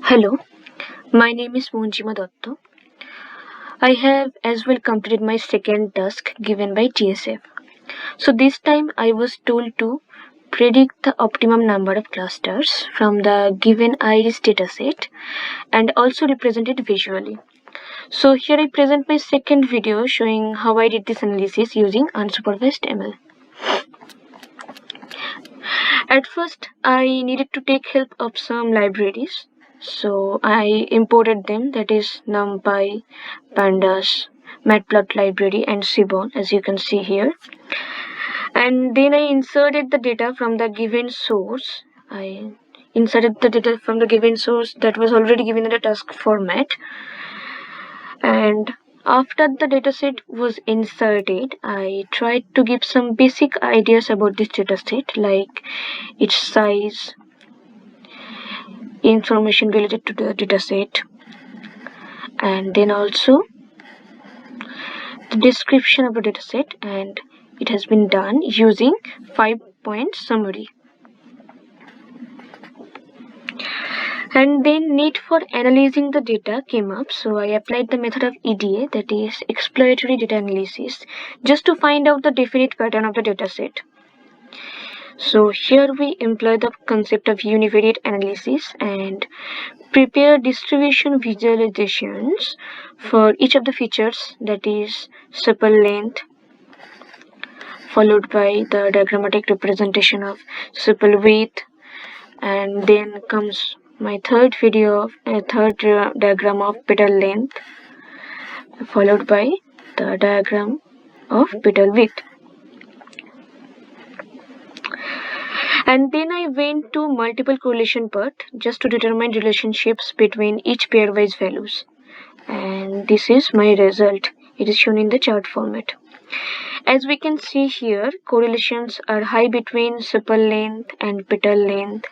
Hello, my name is Moonjima Dotto. I have as well completed my second task given by TSF. So this time I was told to predict the optimum number of clusters from the given iris dataset and also represent it visually. So here I present my second video showing how I did this analysis using unsupervised ML. At first I needed to take help of some libraries. So I imported them, that is NumPy, Pandas, Matplot library and Seaborn, as you can see here. And then I inserted the data from the given source. I inserted the data from the given source that was already given in the task format. And after the dataset was inserted, I tried to give some basic ideas about this dataset, like its size, information related to the dataset, and then also the description of the dataset, and it has been done using 5-point summary. And then need for analyzing the data came up, so I applied the method of EDA, that is exploratory data analysis, just to find out the definite pattern of the dataset. So here we employ the concept of univariate analysis and prepare distribution visualizations for each of the features, that is sepal length, followed by the diagrammatic representation of sepal width, and then comes my third diagram of petal length, followed by the diagram of petal width. And then I went to multiple correlation part just to determine relationships between each pairwise values. And this is my result. It is shown in the chart format. As we can see here, correlations are high between sepal length and petal length,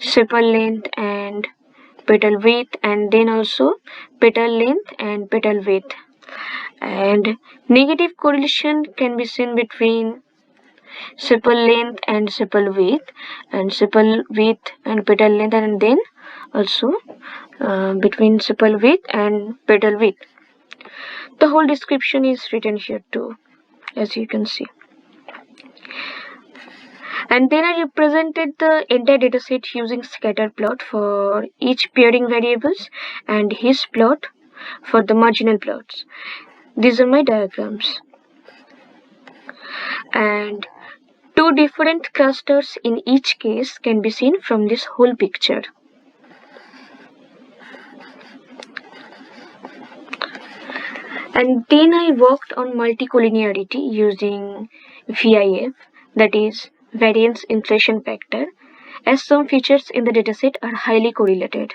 sepal length and petal width, and then also petal length and petal width. And negative correlation can be seen between sepal length and sepal width, and sepal width and petal length, and then also between sepal width and petal width. The whole description is written here too, as you can see. And then I represented the entire dataset using scatter plot for each pairing variables and his plot for the marginal plots. These are my diagrams. And two different clusters in each case can be seen from this whole picture. And then I worked on multicollinearity using VIF, that is variance inflation factor, as some features in the dataset are highly correlated.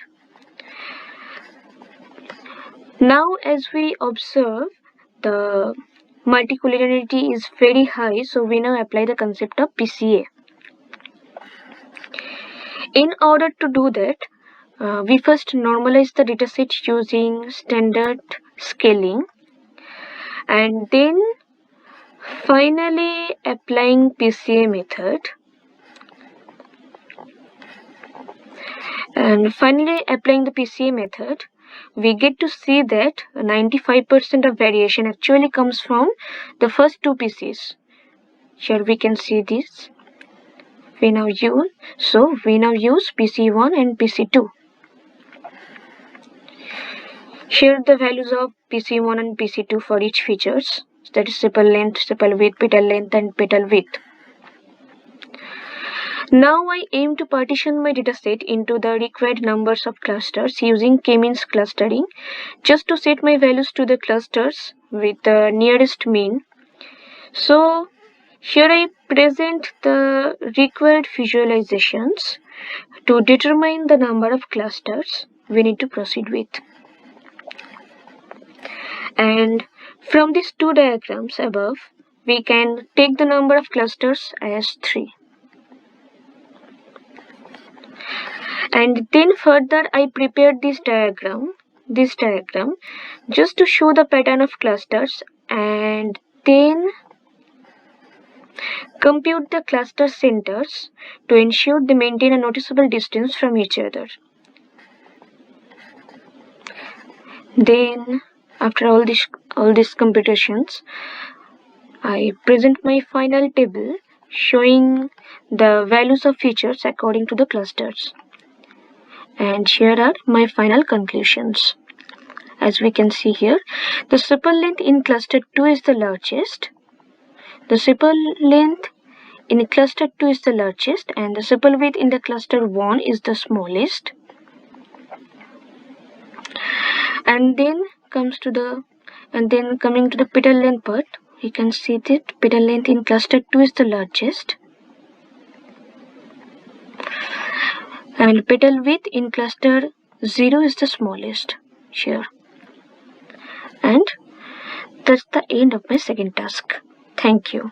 Now as we observe, the multicollinearity is very high, so we now apply the concept of PCA. In order to do that, we first normalize the dataset using standard scaling, and then finally applying PCA method. And finally applying the PCA method, we get to see that 95% of variation actually comes from the first two PCs. Here we can see this. We now use PC1 and PC2. Here the values of PC1 and PC2 for each features, that is sepal length, sepal width, petal length and petal width. Now I aim to partition my dataset into the required numbers of clusters using k-means clustering, just to set my values to the clusters with the nearest mean. So here I present the required visualizations to determine the number of clusters we need to proceed with. And from these two diagrams above, we can take the number of clusters as 3. And then further I prepared this diagram just to show the pattern of clusters, and then compute the cluster centers to ensure they maintain a noticeable distance from each other. Then after all these computations, I present my final table showing the values of features according to the clusters. And here are my final conclusions. As we can see here, the sepal length in cluster 2 is the largest. The sepal length in cluster 2 is the largest, and the sepal width in the cluster 1 is the smallest. And then coming to the petal length part, we can see that petal length in cluster 2 is the largest, and petal width in cluster 0 is the smallest here. And that's the end of my second task. Thank you.